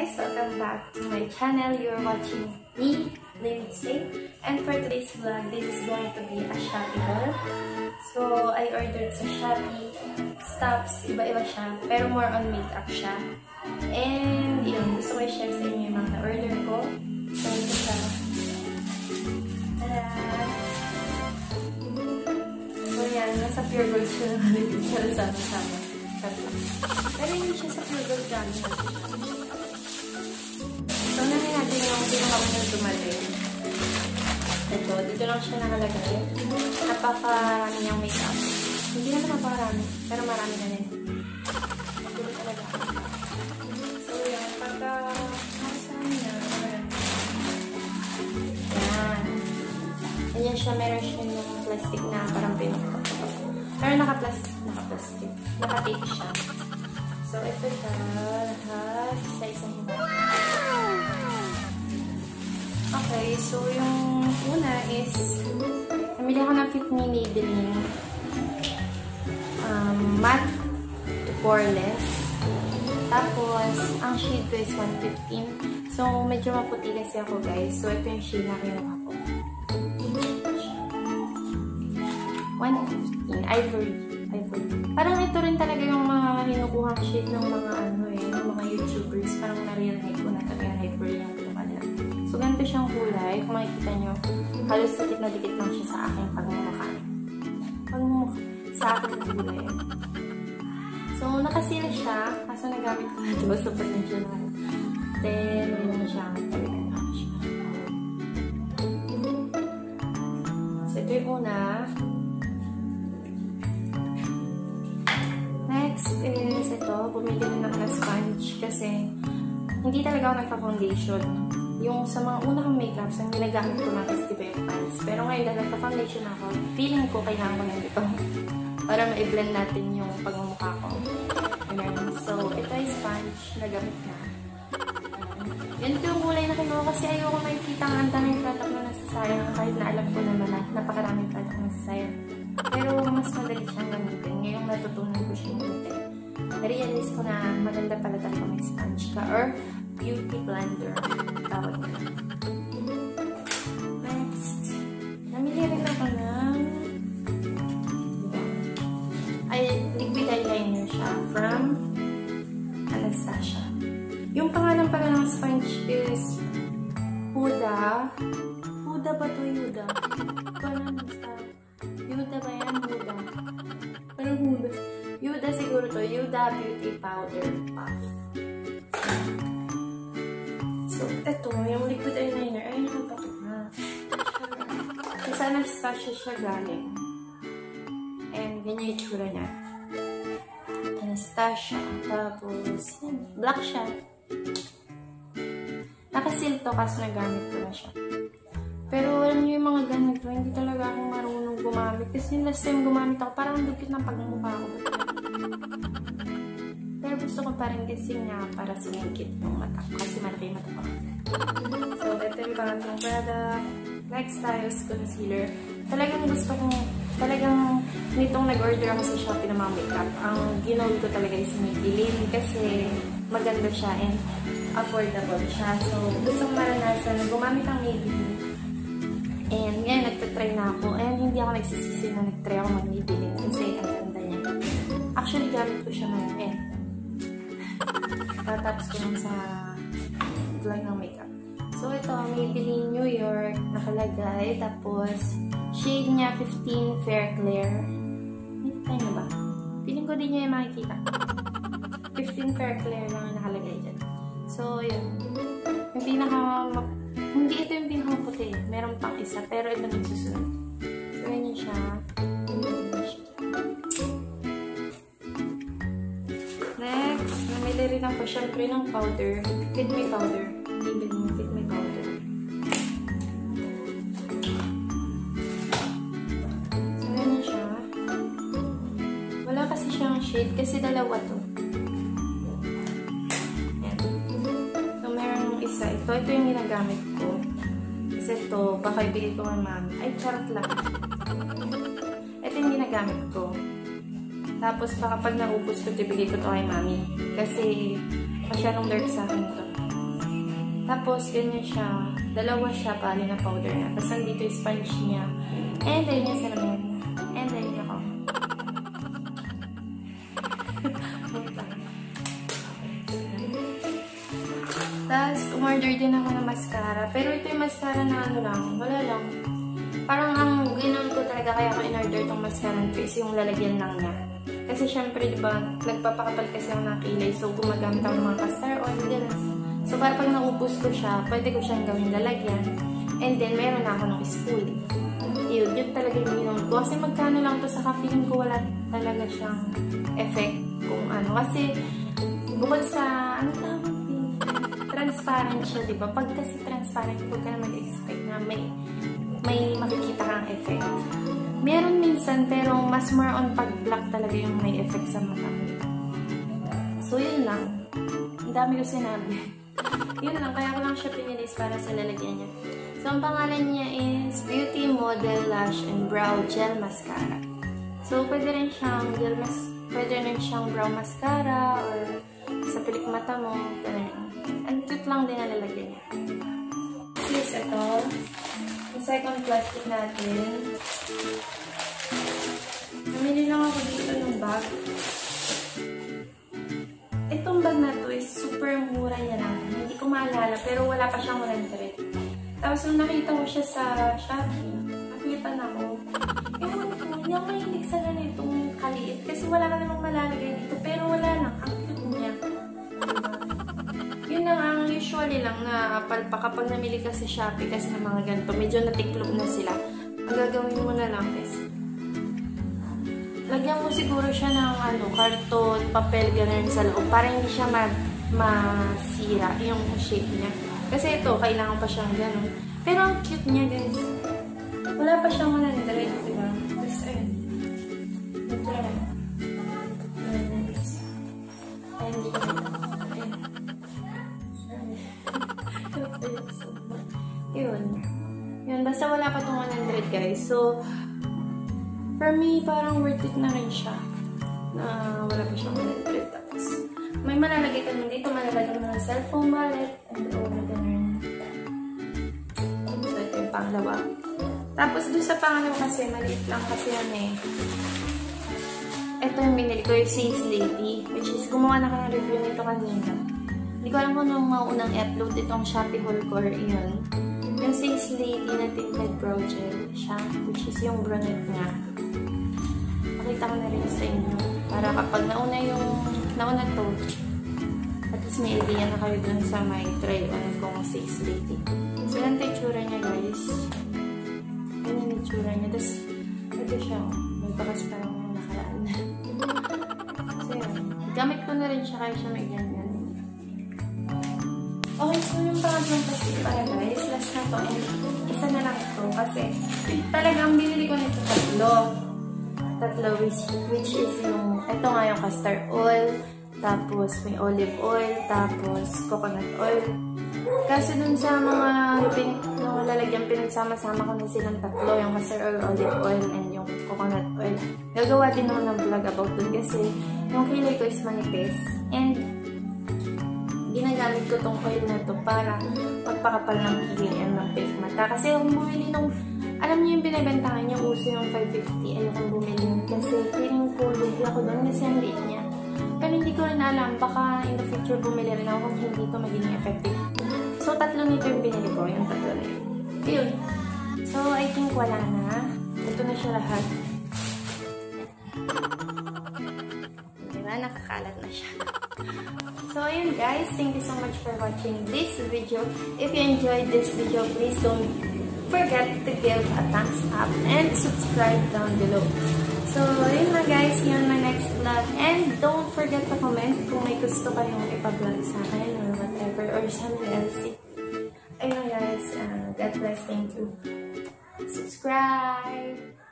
guys! Welcome back to my channel. You're watching me, Lindsay. And for today's vlog, this is going to be a Shopee haul. So, I ordered sa Shopee stuffs. Iba-iba siya. Pero more on makeup siya. And yun, gusto ko i-share sa inyo yung mga order ko. So, ito siya. Tada! So, yan. Nasa Pure Gold siya naman. Pero sama-sama. Pero hindi siya sa Pure Gold gamit natin siya. So, namin natin yung pinaka-unang dumating. Ito, dito lang siya nakalagay. Napakarami niyang makeup. Hindi naman napakarami, pero marami na rin. Dito talaga. So, yan. Pagka nakasama niya, yan. Ganyan siya, meron siya yung plastic na parang pinukot. Pero naka-plastic. Naka-tape siya. So, ito siya. Lahat. Isa-isang iba. Okay, so yung una is namili ako ng Fit Me Maybelline matte to poreless. Tapos, ang shade ko is 115. So, medyo maputi kasi ako, guys. So, ito yung shade na kinuha ko. 115. Ivory. Parang ito rin talaga yung mga hinukuhang shade ng mga ng mga YouTubers. Parang nare-realize ko na talaga ivory yung kinuha nila. So, ganito siyang kulay. Kung makikita nyo, halos dikit na dikit lang siya sa aking pagmumukha. Sa aking kulay. So, nakasila siya. Kaso nagamit ko na ito sa pasensya na. Then, yun na siya. So, ito yung una. Next is ito. Bumili na ako ng sponge kasi hindi talaga ako nagpa-foundation. Yung sa mga unang makeups, ang ginagamit ko na is diba yung pants. Pero ngayon, dahil nagpa-foundation ako, feeling ko kailangan ko na dito para ma-blend natin yung pagmumukha ko. So, ito ay sponge na gamit na. Yan ito yung kulay na kinuha kasi ayoko makikita ang daming product na nasasayang kahit na alam ko naman na napakaraming product na nasasayang. Pero mas madali siyang gamitin. Ngayong natutunan ko siyang gamitin. Na-realize ko na maganda pala talaga may sponge ka or beauty blender. Tawag na. Next, namili rin ako ng liquid eyeliner siya from Anastasia. Yung pangalan pala ng sponge is Huda. Huda ba ito? Huda? Huda ba yan? Huda. Parang Huda. Huda siguro to. Huda Beauty Powder Puff. So, ito, yung liquid eyeliner. Ay, nakapatok na. Kasi Anastasia siya galing. And, ganyan yung itsura niya. Anastasia. Tapos, black siya. Nakasil to kasi nagamit ko na siya. Pero, alam niyo yung mga ganito, hindi talaga ako marunong gumamit. Kasi last time gumamit ako, parang dukit ng pagmumukha ko. Pero gusto ko pa rin kasi nga para sumingkit yung mata ko. Kasi malaki yung mata ko. So, ito yung pangatlong product. Next tayo is concealer. Talagang gusto kong, nitong nag-order ako sa Shopee ng mga makeup. Ang ginawin ko talaga is Maybelline kasi maganda siya and affordable siya. So, gusto kong maranasan gumamit ang Maybelline. And ngayon, nagtatry na ako. And hindi ako nagsisisi na nagtry ako mag-Maybelline kasi ang ganda niya. Actually, gamit ko siya ngayon. Tatapos ko lang sa vlog ng makeup. So, ito, Maybelline New York, nakalagay. Tapos, shade niya 15 Fair Clear. Nakita niyo ba? Feeling ko din niya yung makikita. 15 Fair Clear lang yung nakalagay dyan. So, yun. Yung hindi ito yung pinakaputi. Meron pang isa, pero ito nagsusunod. So, yun siya. Next, namili rin ako syempre ng powder. Fit Me powder. Maybelline Fit Me powder. So, yun siya. Wala kasi siyang shade kasi dalawa to. Yan. So, meron yung isa. Ito yung ginagamit ko. Kasi ito, baka ibigay ko kay mami. Ay, charot lang. Ito yung ginagamit ko. Tapos, baka pag naubos ko, ibigay ko to kay mami. Kasi, masyadong dark sa akin ito. Tapos, ganyan siya. Dalawa siya, pali na powder na. Tapos, nandito yung sponge niya. And, ayun yung salamin. And, ayun ako. Tapos, umorder din ako ng mascara. Pero ito yung mascara na ano lang, wala lang. Parang ang ginamit ko talaga kaya ako in-order itong mascara is yung lalagyan lang niya. Kasi syempre, diba, nagpapakapal kasi ako ng kilay. So, gumagamit ako ng mga castor oil, gano'n. So, para pag naubos ko siya, pwede ko siyang gawing lalagyan. And then, meron na ako ng spool. Yun talaga yung ginamit ko. Kasi magkano lang to sa feeling ko wala talaga siyang effect kung ano. Kasi, bukod sa, ano tawag din? Transparent siya, diba? Pag kasi transparent, huwag ka na mag-expect na may makikita kang effect. Meron minsan, pero mas more on pag black talaga yung may effect sa mata mo. So, yun lang. Ang dami ko sinabi. Yun lang, kaya ko lang siya pinilis para sa lalagyan niya. So, ang pangalan niya is Beauty Model Lash and Brow Gel Mascara. So, pwede rin siyang brow mascara or sa pilik mata mo. Ang cute lang din na lalagyan niya. Please, ito. Yung second plastic natin. Namili lang ako dito ng bag. Itong bag na to is super mura niya lang. Hindi ko maalala, pero wala pa siyang 100. Tapos nung nakita ko siya sa Shopee, nakilipan ako. Hindi ako mahilig sa ganitong kaliit. Kasi wala ka namang malalagay dito. Pero wala lang. Ang cute niya. Yun lang ang usually lang na palpa kapag namili ka sa Shopee kasi ng mga ganito. Medyo natiklop na sila. Ang gagawin mo na lang is lagyan mo siguro siya ng karton, papel, gano'n sa loob para hindi siya masira yung shape niya. Kasi ito, kailangan pa siyang gano'n. Pero ang cute niya, guys. Wala pa siyang 100, diba? Tapos, ayun. Ito lang. Ayun, hindi ko Ayun. Yun, basta wala pa itong 100, guys. So, for me, parang worth it na rin siya. Na wala pa siyang 100. Tapos, may malalagay ka nun dito. Malalagay mo ng cellphone wallet. And all na ganun. So, ito yung pangalawa. Tapos, doon sa pangalawa kasi, maliit lang kasi yan eh. Ito yung binili ko, yung Says Lady. Which is, gumawa na ko ng review nito kanina. Hindi ko alam kung nung maunang i-upload itong Shopee haul ko or yun. Yung Says Lady na tinted brow gel siya. Which is yung brunette niya. Pakita ko na rin sa inyo. Para kapag nauna to, at least may idea na kayo dun sa may try-on kung Says Lady. So, yan ito yung tsura niya, guys. Yan yung tsura niya. Tapos, ito siya. May bakas parang nakaraan. So, yan. Gamit ko na rin siya kaya siya may ganyan. Okay, so yung pangatlong plastic para, guys. Last na to. And isa na lang ito. Kasi, talagang binili ko nito tatlo which is yung, ito nga yung castor oil, tapos may olive oil, tapos coconut oil. Kasi dun sa mga lalagyan, pinagsama-sama ko na silang tatlo, yung castor oil, olive oil, and yung coconut oil. Gagawa din naman ng vlog about dun kasi yung kilay ko is manipis. And ginagamit ko tong oil na to para magpakapal ng kilay and ng fake mata. Kasi kung bumili nung alam niyo yung binibentahan niya, uso yung 550. Ayokong bumili yun. Kasi feeling ko, lugi ako doon kasi ang liit niya. Pero hindi ko rin alam. Baka in the future bumili rin ako kung hindi ito magiging effective. So, tatlo nito yung binili ko. Yung tatlo na yun. Yun. So, I think wala na. Ito na siya lahat. Diba? Nakakalat na siya. So, ayun guys. Thank you so much for watching this video. If you enjoyed this video, please don't forget to give a thumbs up and subscribe down below. So, yun na guys, yun my next vlog. And don't forget to comment kung may gusto kayong ipa-vlog sa akin or whatever, or something else. Ayun guys, God bless, thank you. Subscribe!